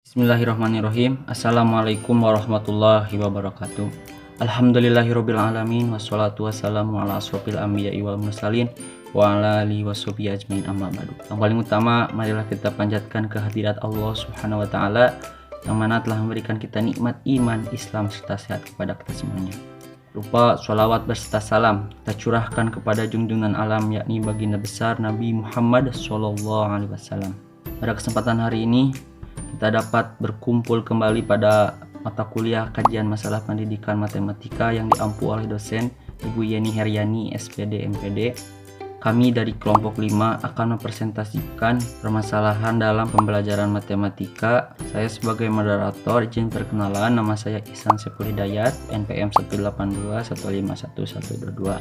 Bismillahirrahmanirrahim. Assalamualaikum warahmatullahi wabarakatuh. Alhamdulillahirabbil alamin wassalatu wassalamu ala asrofil anbiya'i wal mursalin wa ala alihi washabihi ajmain amma ba'du. Yang paling utama, marilah kita panjatkan kehadirat Allah Subhanahu wa taala yang mana telah memberikan kita nikmat iman, Islam serta sehat kepada kita semuanya. Lupa sholawat berserta salam kita curahkan kepada junjungan alam yakni baginda besar Nabi Muhammad SAW. Pada kesempatan hari ini kita dapat berkumpul kembali pada mata kuliah kajian masalah pendidikan matematika yang diampu oleh dosen Ibu Yeni Heryani SPD MPD. Kami dari kelompok 5 akan mempresentasikan permasalahan dalam pembelajaran matematika. Saya sebagai moderator izin perkenalan, nama saya Ihsan Saiful Hidayat, NPM 182151122.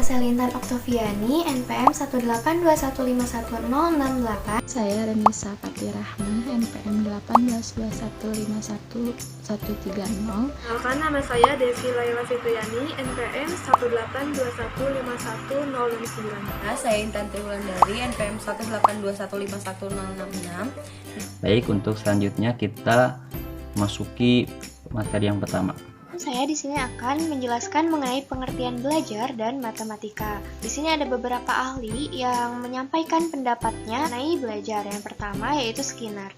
Saya Lintan Oktaviani, NPM 182151068. Saya Renisa Fatirahmah, NPM 182151130. Nama saya Devi Laila Fitriani, NPM 182151069. Saya Intan Triwulandari, NPM 182151066. Baik, untuk selanjutnya kita masuki materi yang pertama. Saya di sini akan menjelaskan mengenai pengertian belajar dan matematika. Di sini ada beberapa ahli yang menyampaikan pendapatnya mengenai belajar. Yang pertama yaitu Skinner.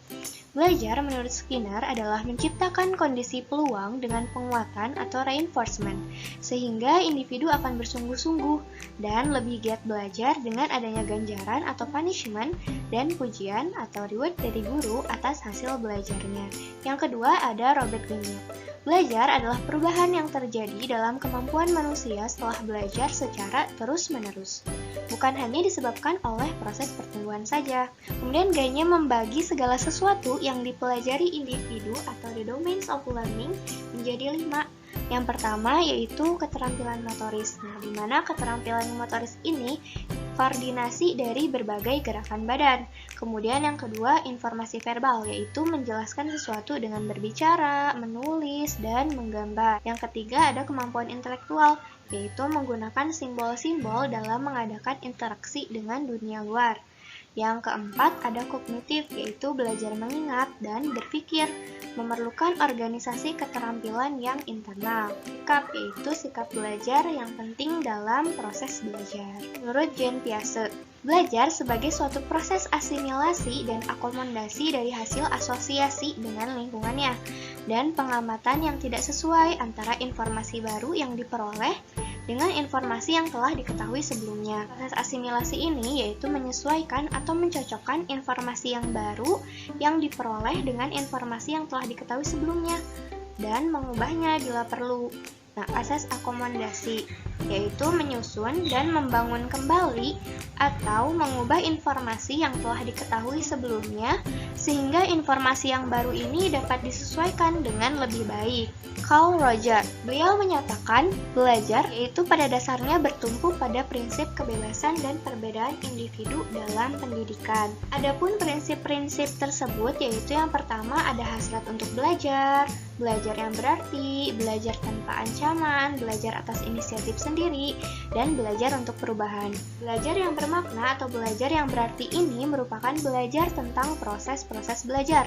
Belajar menurut Skinner adalah menciptakan kondisi peluang dengan penguatan atau reinforcement, sehingga individu akan bersungguh-sungguh dan lebih giat belajar dengan adanya ganjaran atau punishment dan pujian atau reward dari guru atas hasil belajarnya. Yang kedua ada Robert Linier. Belajar adalah perubahan yang terjadi dalam kemampuan manusia setelah belajar secara terus-menerus. Bukan hanya disebabkan oleh proses pertumbuhan saja. Kemudian gayanya membagi segala sesuatu yang dipelajari individu atau the domains of learning menjadi 5. Yang pertama yaitu keterampilan motoris. Nah, di mana keterampilan motoris ini koordinasi dari berbagai gerakan badan. Kemudian yang kedua, informasi verbal, yaitu menjelaskan sesuatu dengan berbicara, menulis, dan menggambar. Yang ketiga ada kemampuan intelektual, yaitu menggunakan simbol-simbol dalam mengadakan interaksi dengan dunia luar. Yang keempat ada kognitif, yaitu belajar mengingat dan berpikir, memerlukan organisasi keterampilan yang internal. Sikap, yaitu sikap belajar yang penting dalam proses belajar. Menurut Jean Piaget, belajar sebagai suatu proses asimilasi dan akomodasi dari hasil asosiasi dengan lingkungannya, dan pengamatan yang tidak sesuai antara informasi baru yang diperoleh dengan informasi yang telah diketahui sebelumnya. Proses asimilasi ini yaitu menyesuaikan atau mencocokkan informasi yang baru yang diperoleh dengan informasi yang telah diketahui sebelumnya dan mengubahnya bila perlu. Nah, proses akomodasi yaitu menyusun dan membangun kembali atau mengubah informasi yang telah diketahui sebelumnya sehingga informasi yang baru ini dapat disesuaikan dengan lebih baik. Carl Rogers, beliau menyatakan belajar yaitu pada dasarnya bertumpu pada prinsip kebebasan dan perbedaan individu dalam pendidikan. Adapun prinsip-prinsip tersebut yaitu yang pertama ada hasrat untuk belajar, belajar yang berarti, belajar tanpa ancaman, belajar atas inisiatif sendiri, dan belajar untuk perubahan. Belajar yang bermakna atau belajar yang berarti ini merupakan belajar tentang proses-proses belajar.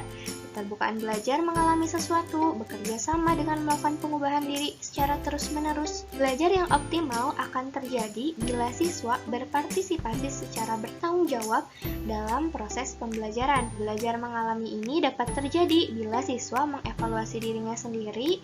Keterbukaan belajar mengalami sesuatu, bekerja sama dengan melakukan pengubahan diri secara terus-menerus. Belajar yang optimal akan terjadi bila siswa berpartisipasi secara bertanggung jawab dalam proses pembelajaran. Belajar mengalami ini dapat terjadi bila siswa mengevaluasi dirinya sendiri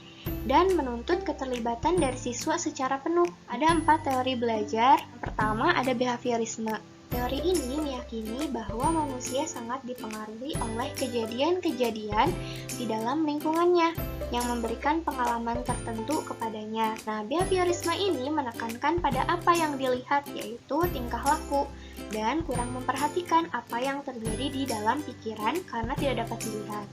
dan menuntut keterlibatan dari siswa secara penuh. Ada 4 teori belajar. Yang pertama ada behaviorisme. Teori ini meyakini bahwa manusia sangat dipengaruhi oleh kejadian-kejadian di dalam lingkungannya yang memberikan pengalaman tertentu kepadanya. Nah, behaviorisme ini menekankan pada apa yang dilihat, yaitu tingkah laku, dan kurang memperhatikan apa yang terjadi di dalam pikiran karena tidak dapat dilihat.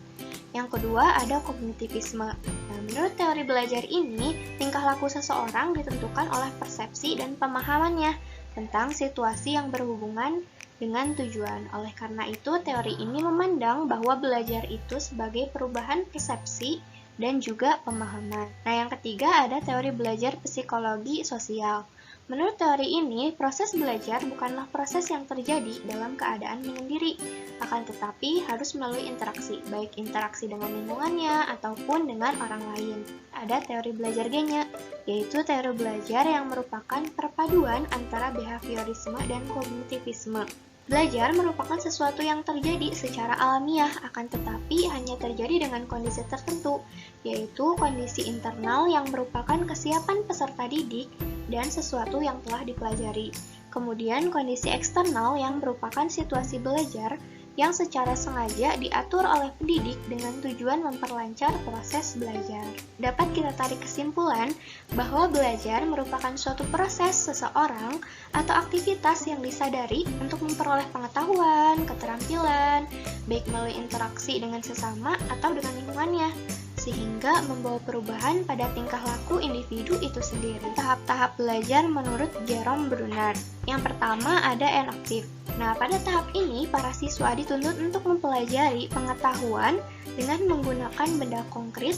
Yang kedua ada kognitivisme. Nah, menurut teori belajar ini, tingkah laku seseorang ditentukan oleh persepsi dan pemahamannya tentang situasi yang berhubungan dengan tujuan. Oleh karena itu, teori ini memandang bahwa belajar itu sebagai perubahan persepsi dan juga pemahaman. Nah, yang ketiga ada teori belajar psikologi sosial. Menurut teori ini, proses belajar bukanlah proses yang terjadi dalam keadaan menyendiri, akan tetapi harus melalui interaksi, baik interaksi dengan lingkungannya ataupun dengan orang lain. Ada teori belajar G-nya, yaitu teori belajar yang merupakan perpaduan antara behaviorisme dan kognitivisme. Belajar merupakan sesuatu yang terjadi secara alamiah, akan tetapi hanya terjadi dengan kondisi tertentu, yaitu kondisi internal yang merupakan kesiapan peserta didik dan sesuatu yang telah dipelajari. Kemudian kondisi eksternal yang merupakan situasi belajar yang secara sengaja diatur oleh pendidik dengan tujuan memperlancar proses belajar. Dapat kita tarik kesimpulan bahwa belajar merupakan suatu proses seseorang atau aktivitas yang disadari untuk memperoleh pengetahuan, keterampilan, baik melalui interaksi dengan sesama atau dengan lingkungannya, sehingga membawa perubahan pada tingkah laku individu itu sendiri. Tahap-tahap belajar menurut Jerome Bruner. Yang pertama ada enaktif. Nah, pada tahap ini, para siswa dituntut untuk mempelajari pengetahuan dengan menggunakan benda konkret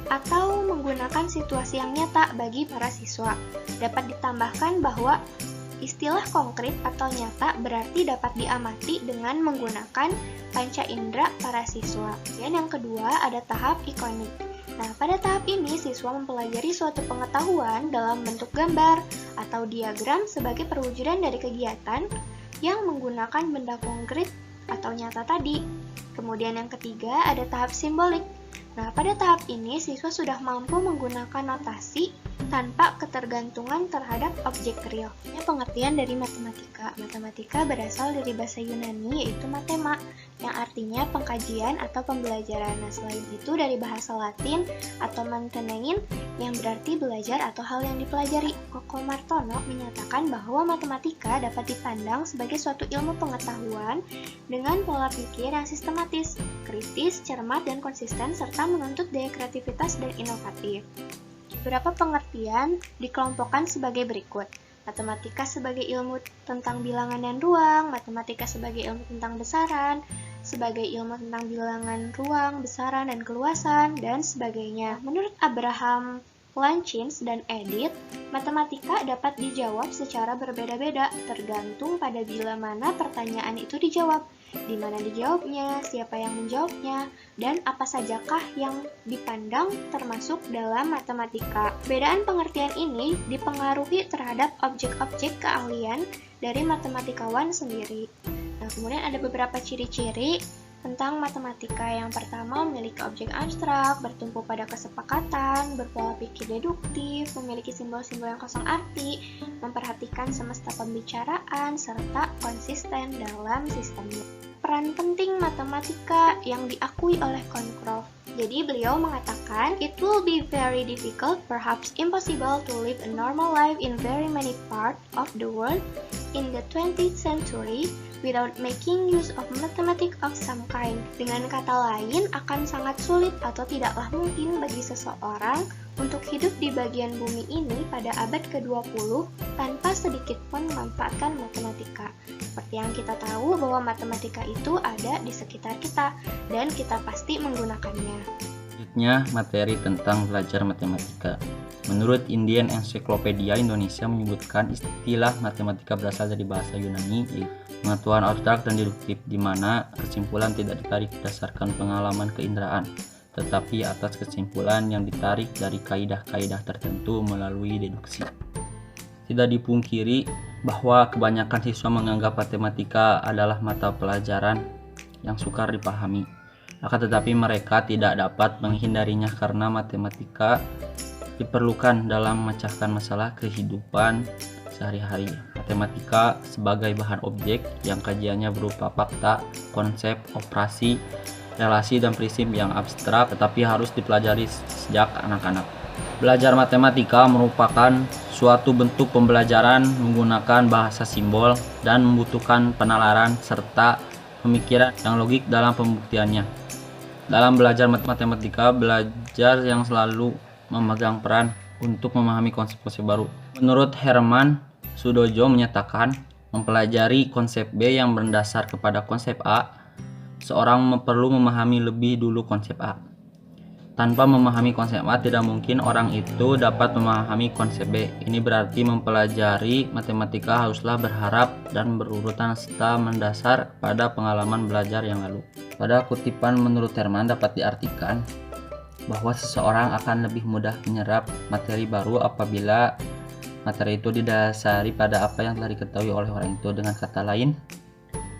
atau menggunakan situasi yang nyata bagi para siswa. Dapat ditambahkan bahwa istilah konkret atau nyata berarti dapat diamati dengan menggunakan panca indera para siswa. Dan yang kedua ada tahap ikonik. Nah, pada tahap ini siswa mempelajari suatu pengetahuan dalam bentuk gambar atau diagram sebagai perwujudan dari kegiatan yang menggunakan benda konkret atau nyata tadi. Kemudian yang ketiga ada tahap simbolik. Nah, pada tahap ini siswa sudah mampu menggunakan notasi tanpa ketergantungan terhadap objek real. Ini pengertian dari matematika. Matematika berasal dari bahasa Yunani yaitu matema, yang artinya pengkajian atau pembelajaran. Nah, selain itu dari bahasa Latin atau mantenein yang berarti belajar atau hal yang dipelajari. Koko Martono menyatakan bahwa matematika dapat dipandang sebagai suatu ilmu pengetahuan dengan pola pikir yang sistematis, kritis, cermat, dan konsisten, serta menuntut daya kreativitas dan inovatif. Beberapa pengertian dikelompokkan sebagai berikut. Matematika sebagai ilmu tentang bilangan dan ruang, matematika sebagai ilmu tentang besaran, sebagai ilmu tentang bilangan ruang, besaran, dan keluasan, dan sebagainya. Menurut Abraham Lanchins dan Edith, matematika dapat dijawab secara berbeda-beda, tergantung pada bila mana pertanyaan itu dijawab, di mana dijawabnya, siapa yang menjawabnya, dan apa sajakah yang dipandang termasuk dalam matematika. Perbedaan pengertian ini dipengaruhi terhadap objek-objek keahlian dari matematikawan sendiri. Nah, kemudian ada beberapa ciri-ciri tentang matematika. Yang pertama, memiliki objek abstrak, bertumpu pada kesepakatan, berpola pikir deduktif, memiliki simbol-simbol yang kosong arti, memperhatikan semesta pembicaraan, serta konsisten dalam sistemnya. Peran penting matematika yang diakui oleh Concroft. Jadi beliau mengatakan, it will be very difficult, perhaps impossible to live a normal life in very many parts of the world in the 20th century without making use of mathematics of some kind. Dengan kata lain, akan sangat sulit atau tidaklah mungkin bagi seseorang untuk hidup di bagian bumi ini pada abad ke-20 tanpa sedikit pun memanfaatkan matematika. Seperti yang kita tahu bahwa matematika itu ada di sekitar kita dan kita pasti menggunakannya. Selanjutnya, materi tentang belajar matematika. Menurut Indian Encyclopedia Indonesia menyebutkan istilah matematika berasal dari bahasa Yunani, yaitu pengetahuan abstrak dan deduktif, di mana kesimpulan tidak ditarik berdasarkan pengalaman keinderaan, tetapi atas kesimpulan yang ditarik dari kaidah-kaidah tertentu melalui deduksi. Tidak dipungkiri bahwa kebanyakan siswa menganggap matematika adalah mata pelajaran yang sukar dipahami. Akan tetapi mereka tidak dapat menghindarinya karena matematika diperlukan dalam memecahkan masalah kehidupan sehari-hari. Matematika sebagai bahan objek yang kajiannya berupa fakta, konsep, operasi, relasi, dan prinsip yang abstrak, tetapi harus dipelajari sejak anak-anak. Belajar matematika merupakan suatu bentuk pembelajaran menggunakan bahasa simbol dan membutuhkan penalaran serta pemikiran yang logik dalam pembuktiannya. Dalam belajar matematika, belajar yang selalu memegang peran untuk memahami konsep-konsep baru. Menurut Herman Sudojo menyatakan, mempelajari konsep B yang berdasar kepada konsep A, seorang perlu memahami lebih dulu konsep A. Tanpa memahami konsep A, tidak mungkin orang itu dapat memahami konsep B. Ini berarti mempelajari matematika haruslah berharap dan berurutan serta mendasar pada pengalaman belajar yang lalu. Pada kutipan menurut Herman dapat diartikan bahwa seseorang akan lebih mudah menyerap materi baru apabila materi itu didasari pada apa yang telah diketahui oleh orang itu. Dengan kata lain,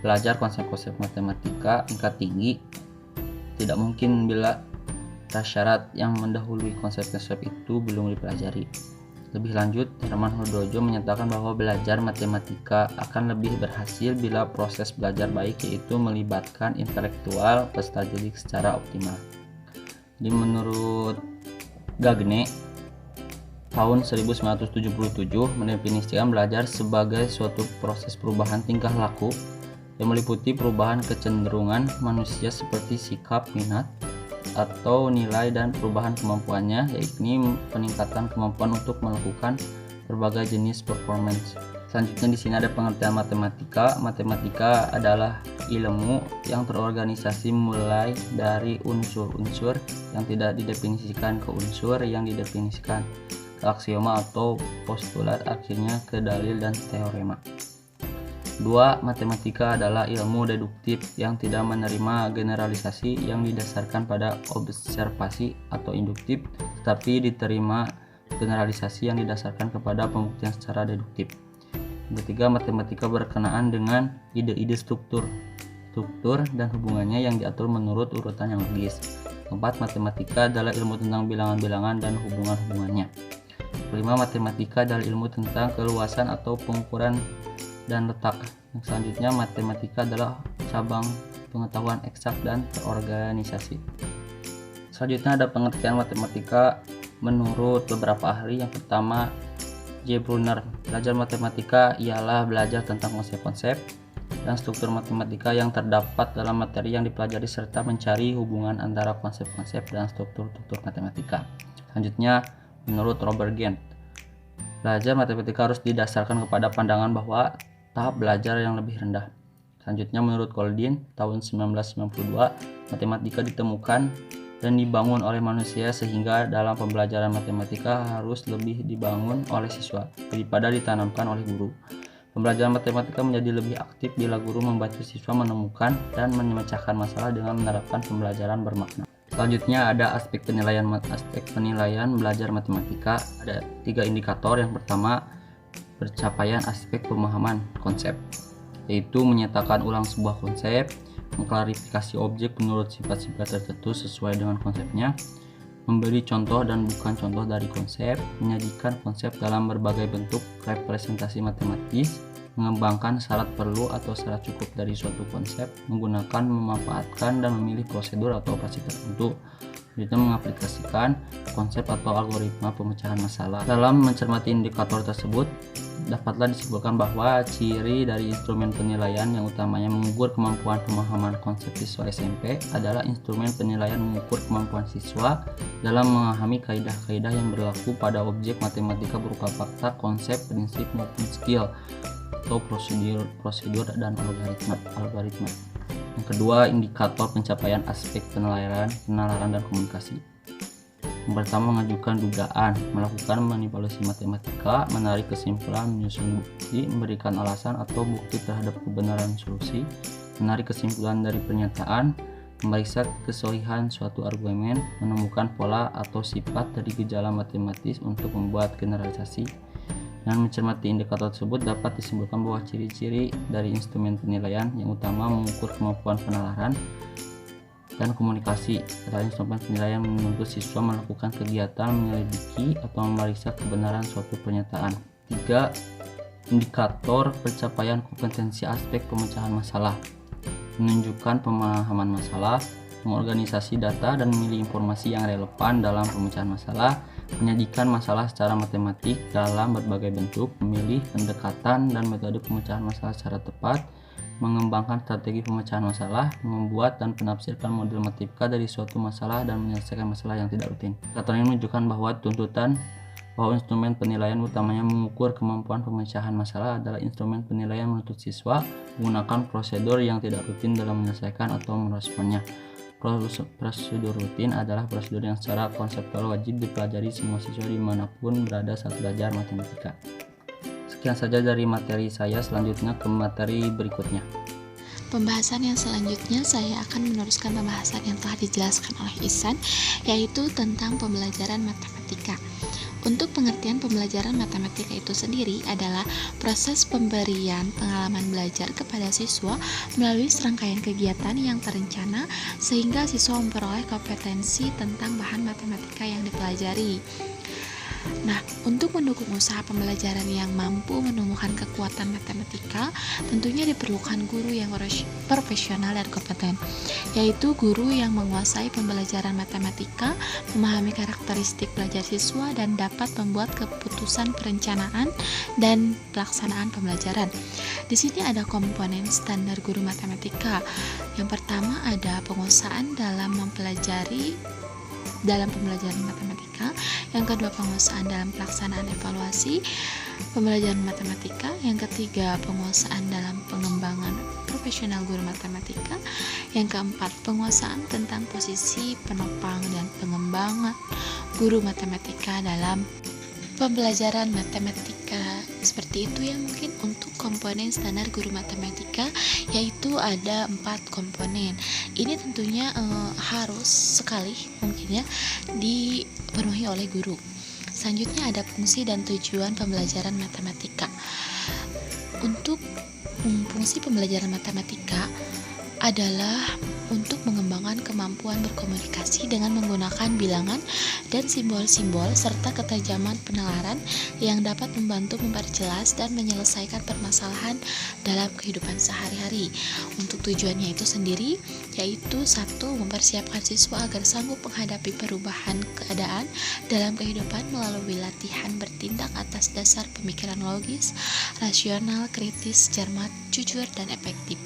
belajar konsep-konsep matematika tingkat tinggi tidak mungkin bila syarat yang mendahului konsep-konsep itu belum dipelajari. Lebih lanjut, Herman Hurdojo menyatakan bahwa belajar matematika akan lebih berhasil bila proses belajar baik, yaitu melibatkan intelektual peserta didik secara optimal. Jadi menurut Gagne, tahun 1977 mendefinisikan belajar sebagai suatu proses perubahan tingkah laku yang meliputi perubahan kecenderungan manusia seperti sikap, minat, atau nilai dan perubahan kemampuannya, yakni peningkatan kemampuan untuk melakukan berbagai jenis performance. Selanjutnya di sini ada pengertian matematika. Matematika adalah ilmu yang terorganisasi mulai dari unsur-unsur yang tidak didefinisikan ke unsur yang didefinisikan, ke aksioma atau postulat, akhirnya ke dalil dan teorema. 2. Matematika adalah ilmu deduktif yang tidak menerima generalisasi yang didasarkan pada observasi atau induktif, tetapi diterima generalisasi yang didasarkan kepada pembuktian secara deduktif. Yang ketiga, matematika berkenaan dengan ide-ide struktur dan hubungannya yang diatur menurut urutan yang logis. Keempat, matematika adalah ilmu tentang bilangan-bilangan dan hubungan-hubungannya. Kelima, matematika adalah ilmu tentang keluasan atau pengukuran dan letak. Yang selanjutnya, matematika adalah cabang pengetahuan eksak dan terorganisasi. Selanjutnya ada pengertian matematika menurut beberapa ahli. Yang pertama, J. Brunner. Belajar matematika ialah belajar tentang konsep-konsep dan struktur matematika yang terdapat dalam materi yang dipelajari serta mencari hubungan antara konsep-konsep dan struktur-struktur matematika. Selanjutnya, menurut Robert Gent, belajar matematika harus didasarkan kepada pandangan bahwa tahap belajar yang lebih rendah. Selanjutnya menurut Goldin, tahun 1992, matematika ditemukan dan dibangun oleh manusia sehingga dalam pembelajaran matematika harus lebih dibangun oleh siswa daripada ditanamkan oleh guru. Pembelajaran matematika menjadi lebih aktif bila guru membantu siswa menemukan dan memecahkan masalah dengan menerapkan pembelajaran bermakna. Selanjutnya ada aspek penilaian belajar matematika. Ada 3 indikator. Yang pertama, pencapaian aspek pemahaman konsep, yaitu menyatakan ulang sebuah konsep, mengklarifikasi objek menurut sifat-sifat tertentu sesuai dengan konsepnya, memberi contoh dan bukan contoh dari konsep, menyajikan konsep dalam berbagai bentuk representasi matematis, mengembangkan syarat perlu atau syarat cukup dari suatu konsep, menggunakan, memanfaatkan, dan memilih prosedur atau operasi tertentu. Selanjutnya, mengaplikasikan konsep atau algoritma pemecahan masalah. Dalam mencermati indikator tersebut, dapatlah disimpulkan bahwa ciri dari instrumen penilaian yang utamanya mengukur kemampuan pemahaman konsep siswa SMP adalah instrumen penilaian mengukur kemampuan siswa dalam memahami kaidah-kaidah yang berlaku pada objek matematika berupa fakta, konsep, prinsip, maupun skill atau prosedur dan algoritma. Yang kedua, indikator pencapaian aspek penalaran dan komunikasi. Yang pertama, mengajukan dugaan, melakukan manipulasi matematika, menarik kesimpulan, menyusun bukti, memberikan alasan atau bukti terhadap kebenaran solusi, menarik kesimpulan dari pernyataan, memeriksa kesohihan suatu argumen, menemukan pola atau sifat dari gejala matematis untuk membuat generalisasi. Dan mencermati indikator tersebut dapat disimpulkan bahwa ciri-ciri dari instrumen penilaian yang utama mengukur kemampuan penalaran dan komunikasi. Adalah instrumen penilaian menuntut siswa melakukan kegiatan menyelidiki atau memeriksa kebenaran suatu pernyataan. 3. Indikator pencapaian kompetensi aspek pemecahan masalah. Menunjukkan pemahaman masalah, mengorganisasi data dan memilih informasi yang relevan dalam pemecahan masalah, menyajikan masalah secara matematik dalam berbagai bentuk, memilih pendekatan dan metode pemecahan masalah secara tepat, mengembangkan strategi pemecahan masalah, membuat dan penafsirkan model matematika dari suatu masalah dan menyelesaikan masalah yang tidak rutin. Indikator ini menunjukkan bahwa instrumen penilaian utamanya mengukur kemampuan pemecahan masalah adalah instrumen penilaian menuntut siswa menggunakan prosedur yang tidak rutin dalam menyelesaikan atau meresponnya. Prosedur rutin adalah prosedur yang secara konseptual wajib dipelajari semua siswa dimanapun berada saat belajar matematika. Sekian saja dari materi saya, selanjutnya ke materi berikutnya. Pembahasan yang selanjutnya saya akan meneruskan pembahasan yang telah dijelaskan oleh Ihsan, yaitu tentang pembelajaran matematika. Untuk pengertian pembelajaran matematika itu sendiri adalah proses pemberian pengalaman belajar kepada siswa melalui serangkaian kegiatan yang terencana sehingga siswa memperoleh kompetensi tentang bahan matematika yang dipelajari. Nah, untuk mendukung usaha pembelajaran yang mampu menumbuhkan kekuatan matematika, tentunya diperlukan guru yang profesional dan kompeten, yaitu guru yang menguasai pembelajaran matematika, memahami karakteristik belajar siswa, dan dapat membuat keputusan perencanaan dan pelaksanaan pembelajaran. Di sini ada komponen standar guru matematika. Yang pertama ada penguasaan dalam pembelajaran matematika, yang kedua penguasaan dalam pelaksanaan evaluasi pembelajaran matematika, yang ketiga penguasaan dalam pengembangan profesional guru matematika, yang keempat penguasaan tentang posisi, penopang, dan pengembangan guru matematika dalam pembelajaran matematika. Seperti itu ya mungkin untuk komponen standar guru matematika, yaitu ada 4 komponen. Ini tentunya harus sekali mungkin ya dipenuhi oleh guru. Selanjutnya ada fungsi dan tujuan pembelajaran matematika. Untuk fungsi pembelajaran matematika adalah untuk mengembangkan kemampuan berkomunikasi dengan menggunakan bilangan dan simbol-simbol serta ketajaman penalaran yang dapat membantu memperjelas dan menyelesaikan permasalahan dalam kehidupan sehari-hari. Untuk tujuannya itu sendiri yaitu 1. Mempersiapkan siswa agar sanggup menghadapi perubahan keadaan dalam kehidupan melalui latihan bertindak atas dasar pemikiran logis, rasional, kritis, cermat, jujur, dan efektif.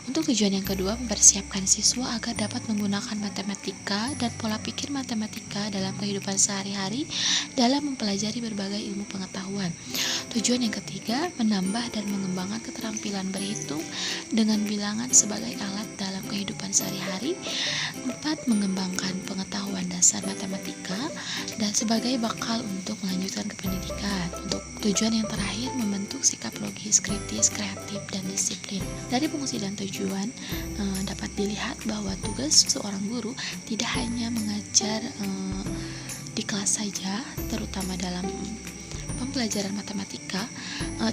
Untuk tujuan yang kedua, mempersiapkan siswa agar dapat menggunakan matematika dan pola pikir matematika dalam kehidupan sehari-hari dalam mempelajari berbagai ilmu pengetahuan. Tujuan yang ketiga, menambah dan mengembangkan keterampilan berhitung dengan bilangan sebagai alat dalam kehidupan sehari-hari. 4. Mengembangkan pengetahuan dasar matematika dan sebagai bakal untuk melanjutkan ke pendidikan. Untuk tujuan yang terakhir, membentuk sikap logis, kritis, kreatif, dan disiplin. Dari fungsi dan tujuan dapat dilihat bahwa tugas seorang guru tidak hanya mengajar di kelas saja, terutama dalam pembelajaran matematika.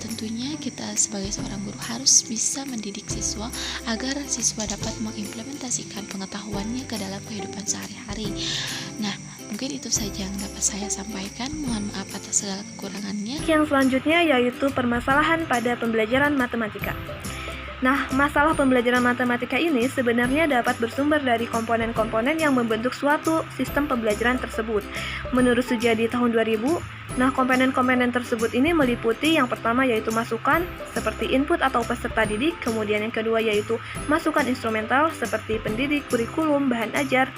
Tentunya kita sebagai seorang guru harus bisa mendidik siswa agar siswa dapat mengimplementasikan pengetahuannya ke dalam kehidupan sehari-hari. Nah, mungkin itu saja yang dapat saya sampaikan. Mohon maaf atas segala kekurangannya. Yang selanjutnya yaitu permasalahan pada pembelajaran matematika. Nah, masalah pembelajaran matematika ini sebenarnya dapat bersumber dari komponen-komponen yang membentuk suatu sistem pembelajaran tersebut. Menurut Sujadi tahun 2000, nah komponen-komponen tersebut ini meliputi yang pertama yaitu masukan seperti input atau peserta didik, kemudian yang kedua yaitu masukan instrumental seperti pendidik, kurikulum, bahan ajar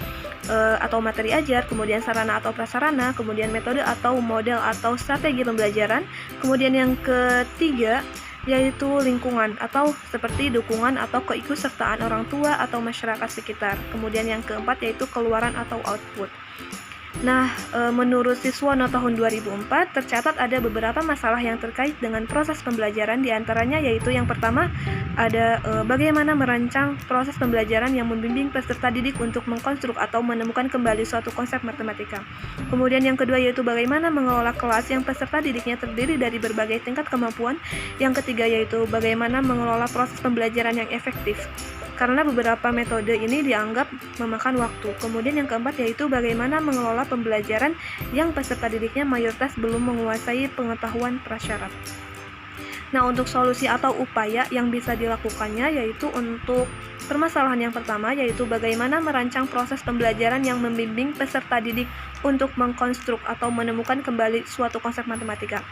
atau materi ajar, kemudian sarana atau prasarana, kemudian metode atau model atau strategi pembelajaran, kemudian yang ketiga yaitu lingkungan atau seperti dukungan atau keikutsertaan orang tua atau masyarakat sekitar. Kemudian yang keempat yaitu keluaran atau output. Nah, menurut Siswono tahun 2004 tercatat ada beberapa masalah yang terkait dengan proses pembelajaran, diantaranya yaitu yang pertama ada bagaimana merancang proses pembelajaran yang membimbing peserta didik untuk mengkonstruk atau menemukan kembali suatu konsep matematika. Kemudian yang kedua yaitu bagaimana mengelola kelas yang peserta didiknya terdiri dari berbagai tingkat kemampuan. Yang ketiga yaitu bagaimana mengelola proses pembelajaran yang efektif, karena beberapa metode ini dianggap memakan waktu. Kemudian yang keempat yaitu bagaimana mengelola pembelajaran yang peserta didiknya mayoritas belum menguasai pengetahuan prasyarat. Nah, untuk solusi atau upaya yang bisa dilakukannya yaitu untuk permasalahan yang pertama yaitu bagaimana merancang proses pembelajaran yang membimbing peserta didik untuk mengkonstruk atau menemukan kembali suatu konsep matematika.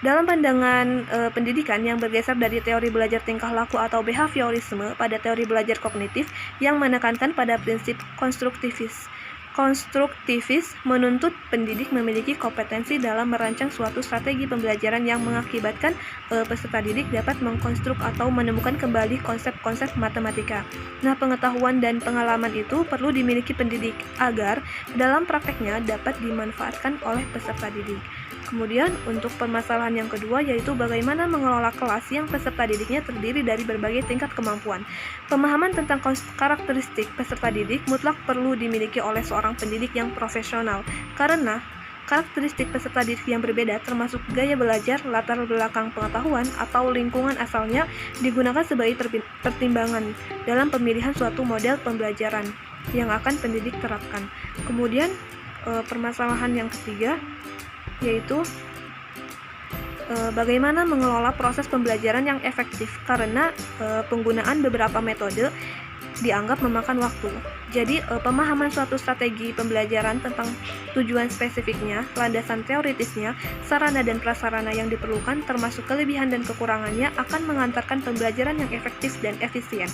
Dalam pandangan pendidikan yang bergeser dari teori belajar tingkah laku atau behaviorisme pada teori belajar kognitif yang menekankan pada prinsip konstruktivis. konstruktivis menuntut pendidik memiliki kompetensi dalam merancang suatu strategi pembelajaran yang mengakibatkan peserta didik dapat mengkonstruk atau menemukan kembali konsep-konsep matematika. Nah, pengetahuan dan pengalaman itu perlu dimiliki pendidik agar dalam prakteknya dapat dimanfaatkan oleh peserta didik. Kemudian untuk permasalahan yang kedua yaitu bagaimana mengelola kelas yang peserta didiknya terdiri dari berbagai tingkat kemampuan. Pemahaman tentang karakteristik peserta didik mutlak perlu dimiliki oleh seorang pendidik yang profesional karena karakteristik peserta didik yang berbeda termasuk gaya belajar, latar belakang pengetahuan, atau lingkungan asalnya digunakan sebagai pertimbangan dalam pemilihan suatu model pembelajaran yang akan pendidik terapkan. Kemudian permasalahan yang ketiga yaitu bagaimana mengelola proses pembelajaran yang efektif karena penggunaan beberapa metode dianggap memakan waktu. Jadi pemahaman suatu strategi pembelajaran tentang tujuan spesifiknya, landasan teoritisnya, sarana dan prasarana yang diperlukan termasuk kelebihan dan kekurangannya akan mengantarkan pembelajaran yang efektif dan efisien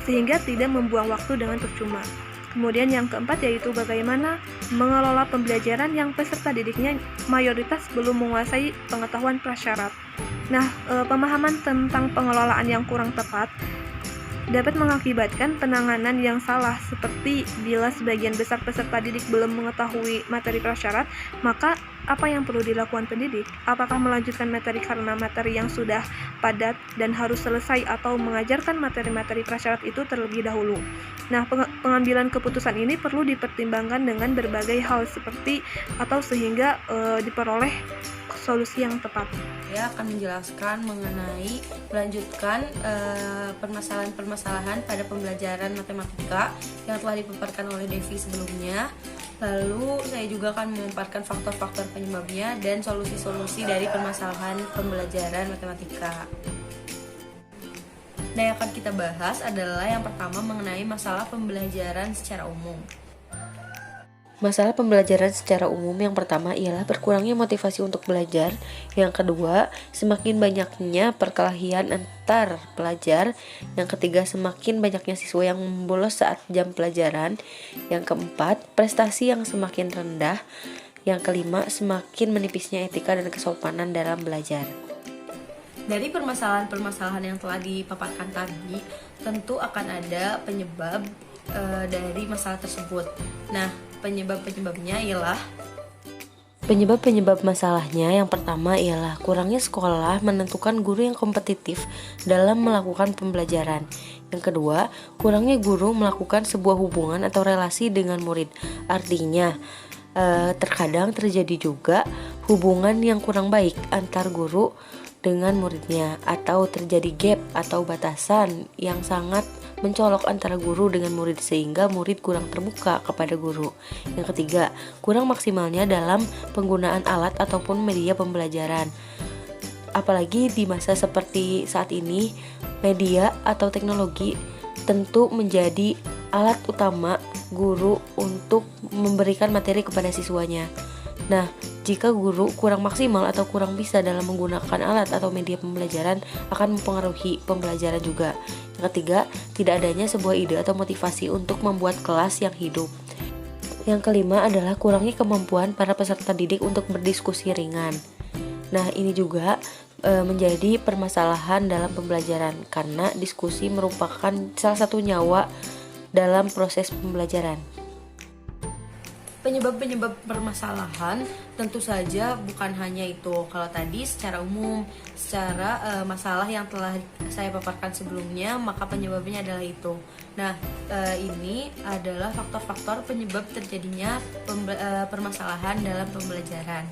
sehingga tidak membuang waktu dengan percuma. Kemudian yang keempat yaitu bagaimana mengelola pembelajaran yang peserta didiknya mayoritas belum menguasai pengetahuan prasyarat. Nah, pemahaman tentang pengelolaan yang kurang tepat dapat mengakibatkan penanganan yang salah seperti bila sebagian besar peserta didik belum mengetahui materi prasyarat, maka apa yang perlu dilakukan pendidik? Apakah melanjutkan materi karena materi yang sudah padat dan harus selesai atau mengajarkan materi-materi prasyarat itu terlebih dahulu? Nah, pengambilan keputusan ini perlu dipertimbangkan dengan berbagai hal seperti atau sehingga diperoleh solusi yang tepat. Saya akan menjelaskan mengenai melanjutkan permasalahan-permasalahan pada pembelajaran matematika yang telah dipaparkan oleh Devi sebelumnya. Lalu saya juga akan memaparkan faktor-faktor penyebabnya dan solusi-solusi dari permasalahan pembelajaran matematika. Nah, yang akan kita bahas adalah yang pertama mengenai masalah pembelajaran secara umum. Masalah pembelajaran secara umum yang pertama ialah berkurangnya motivasi untuk belajar. Yang kedua, semakin banyaknya perkelahian antar pelajar. Yang ketiga, semakin banyaknya siswa yang bolos saat jam pelajaran. Yang keempat, prestasi yang semakin rendah. Yang kelima, semakin menipisnya etika dan kesopanan dalam belajar. Dari permasalahan-permasalahan yang telah dipaparkan tadi, tentu akan ada penyebab dari masalah tersebut. Nah, penyebab-penyebabnya ialah Penyebab masalahnya yang pertama ialah kurangnya sekolah menentukan guru yang kompetitif dalam melakukan pembelajaran. Yang kedua, kurangnya guru melakukan sebuah hubungan atau relasi dengan murid. Artinya, terkadang terjadi juga hubungan yang kurang baik antar guru dengan muridnya, atau terjadi gap atau batasan yang sangat mencolok antara guru dengan murid sehingga murid kurang terbuka kepada guru. Yang ketiga, kurang maksimalnya dalam penggunaan alat ataupun media pembelajaran. Apalagi di masa seperti saat ini, media atau teknologi tentu menjadi alat utama guru untuk memberikan materi kepada siswanya. Nah, jika guru kurang maksimal atau kurang bisa dalam menggunakan alat atau media pembelajaran akan mempengaruhi pembelajaran juga. Yang ketiga, tidak adanya sebuah ide atau motivasi untuk membuat kelas yang hidup. Yang kelima adalah kurangnya kemampuan para peserta didik untuk berdiskusi ringan. Nah, ini juga menjadi permasalahan dalam pembelajaran karena diskusi merupakan salah satu nyawa dalam proses pembelajaran. Penyebab-penyebab permasalahan tentu saja bukan hanya itu. Kalau tadi secara umum, secara masalah yang telah saya paparkan sebelumnya, maka penyebabnya adalah itu. Nah, ini adalah faktor-faktor penyebab terjadinya permasalahan dalam pembelajaran.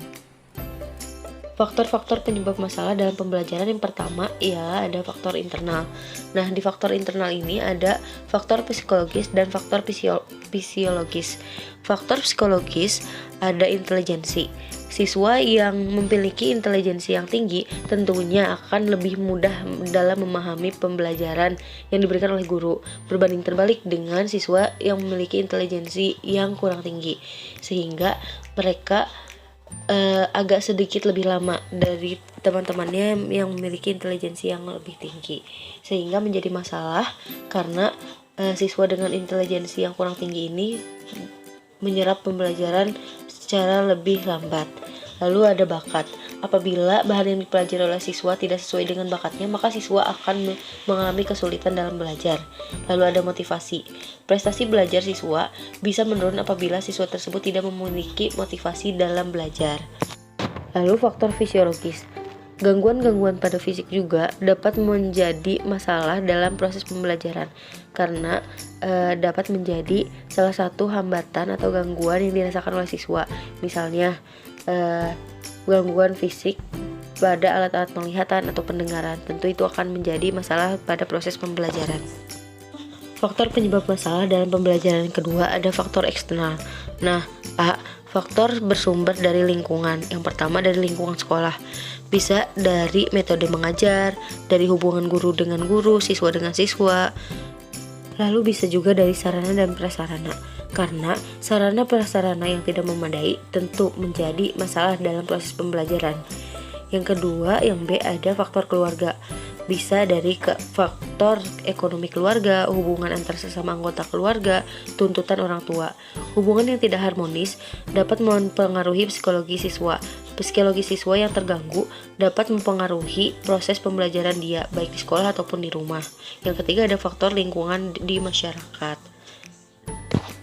Faktor-faktor penyebab masalah dalam pembelajaran yang pertama ialah ada faktor internal. Nah, di faktor internal ini ada faktor psikologis dan faktor fisiologis. Faktor psikologis ada intelijensi. Siswa yang memiliki intelijensi yang tinggi tentunya akan lebih mudah dalam memahami pembelajaran yang diberikan oleh guru, berbanding terbalik dengan siswa yang memiliki intelijensi yang kurang tinggi, sehingga mereka agak sedikit lebih lama dari teman-temannya yang memiliki intelijensi yang lebih tinggi, sehingga menjadi masalah karena siswa dengan intelijensi yang kurang tinggi ini menyerap pembelajaran secara lebih lambat. Lalu ada bakat. Apabila bahan yang dipelajari oleh siswa tidak sesuai dengan bakatnya, maka siswa akan mengalami kesulitan dalam belajar. Lalu ada motivasi. Prestasi belajar siswa bisa menurun apabila siswa tersebut tidak memiliki motivasi dalam belajar. Lalu faktor fisiologis. Gangguan-gangguan pada fisik juga dapat menjadi masalah dalam proses pembelajaran karena dapat menjadi salah satu hambatan atau gangguan yang dirasakan oleh siswa. Misalnya gangguan fisik pada alat-alat penglihatan atau pendengaran. Tentu itu akan menjadi masalah pada proses pembelajaran. Faktor penyebab masalah dalam pembelajaran kedua ada faktor eksternal. Nah, faktor bersumber dari lingkungan. Yang pertama dari lingkungan sekolah. Bisa dari metode mengajar, dari hubungan guru dengan guru, siswa dengan siswa. Lalu bisa juga dari sarana dan prasarana. Karena sarana prasarana yang tidak memadai tentu menjadi masalah dalam proses pembelajaran. Yang kedua, yang B, ada faktor keluarga. Bisa dari faktor ekonomi keluarga, hubungan antar sesama anggota keluarga, tuntutan orang tua. Hubungan yang tidak harmonis dapat mempengaruhi psikologi siswa. Psikologi siswa yang terganggu dapat mempengaruhi proses pembelajaran dia, baik di sekolah ataupun di rumah. Yang ketiga ada faktor lingkungan di masyarakat.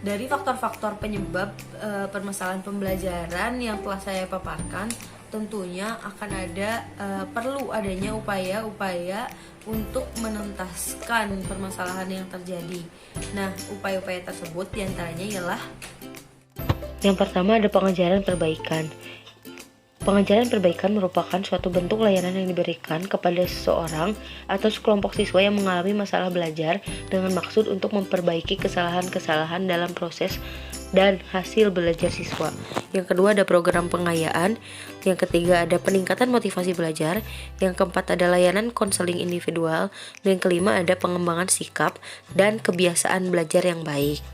Dari faktor-faktor penyebab permasalahan pembelajaran yang telah saya paparkan, tentunya akan ada perlu adanya upaya-upaya untuk menuntaskan permasalahan yang terjadi. Nah, upaya-upaya tersebut diantaranya ialah yang pertama ada pengajaran perbaikan. Pengajaran perbaikan merupakan suatu bentuk layanan yang diberikan kepada seseorang atau sekelompok siswa yang mengalami masalah belajar dengan maksud untuk memperbaiki kesalahan-kesalahan dalam proses dan hasil belajar siswa. Yang kedua ada program pengayaan. Yang ketiga ada peningkatan motivasi belajar. Yang keempat ada layanan konseling individual. Dan yang kelima ada pengembangan sikap dan kebiasaan belajar yang baik.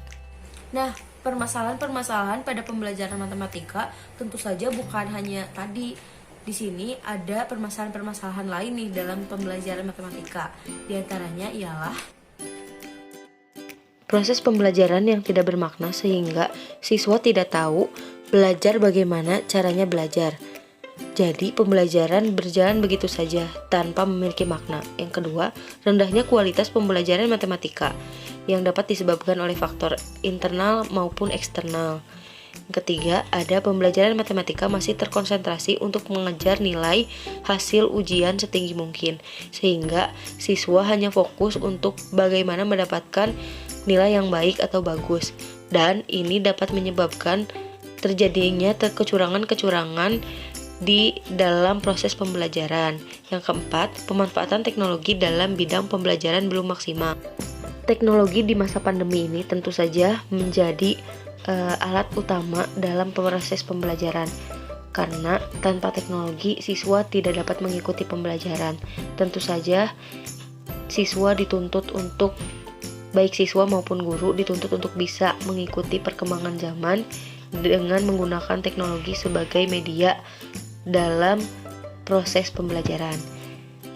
Nah, permasalahan-permasalahan pada pembelajaran matematika tentu saja bukan hanya tadi. Di sini ada permasalahan-permasalahan lain nih dalam pembelajaran matematika. Di antaranya ialah proses pembelajaran yang tidak bermakna sehingga siswa tidak tahu belajar bagaimana caranya belajar. Jadi pembelajaran berjalan begitu saja tanpa memiliki makna. Yang kedua, rendahnya kualitas pembelajaran matematika yang dapat disebabkan oleh faktor internal maupun eksternal. Yang ketiga, ada pembelajaran matematika masih terkonsentrasi untuk mengejar nilai hasil ujian setinggi mungkin, sehingga siswa hanya fokus untuk bagaimana mendapatkan nilai yang baik atau bagus, dan ini dapat menyebabkan terjadinya kecurangan-kecurangan di dalam proses pembelajaran. Yang keempat, pemanfaatan teknologi dalam bidang pembelajaran belum maksimal. Teknologi di masa pandemi ini tentu saja menjadi alat utama dalam proses pembelajaran. Karena tanpa teknologi, siswa tidak dapat mengikuti pembelajaran. Tentu saja, siswa dituntut untuk, baik siswa maupun guru dituntut untuk bisa mengikuti perkembangan zaman dengan menggunakan teknologi sebagai media dalam proses pembelajaran.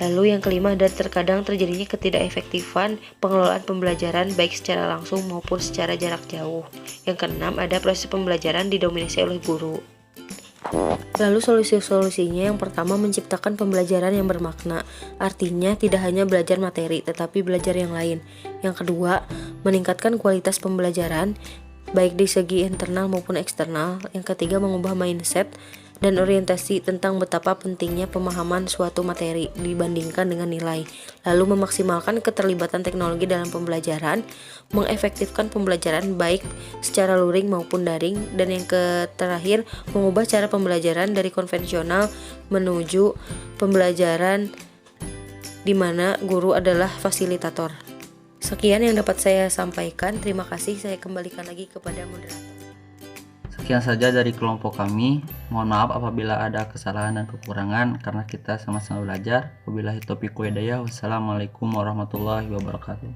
Lalu yang kelima, ada terkadang terjadinya ketidakefektifan pengelolaan pembelajaran baik secara langsung maupun secara jarak jauh. Yang keenam, ada proses pembelajaran didominasi oleh guru. Lalu solusi-solusinya yang pertama, menciptakan pembelajaran yang bermakna. Artinya tidak hanya belajar materi tetapi belajar yang lain. Yang kedua, meningkatkan kualitas pembelajaran baik di segi internal maupun eksternal. Yang ketiga, mengubah mindset dan orientasi tentang betapa pentingnya pemahaman suatu materi dibandingkan dengan nilai. Lalu memaksimalkan keterlibatan teknologi dalam pembelajaran, mengefektifkan pembelajaran baik secara luring maupun daring. Dan yang terakhir, mengubah cara pembelajaran dari konvensional menuju pembelajaran di mana guru adalah fasilitator. Sekian yang dapat saya sampaikan. Terima kasih. Saya kembalikan lagi kepada moderator. Sekian saja dari kelompok kami. Mohon maaf apabila ada kesalahan dan kekurangan karena kita sama-sama belajar. Wabillahi taufiq wal hidayah. Wassalamualaikum warahmatullahi wabarakatuh.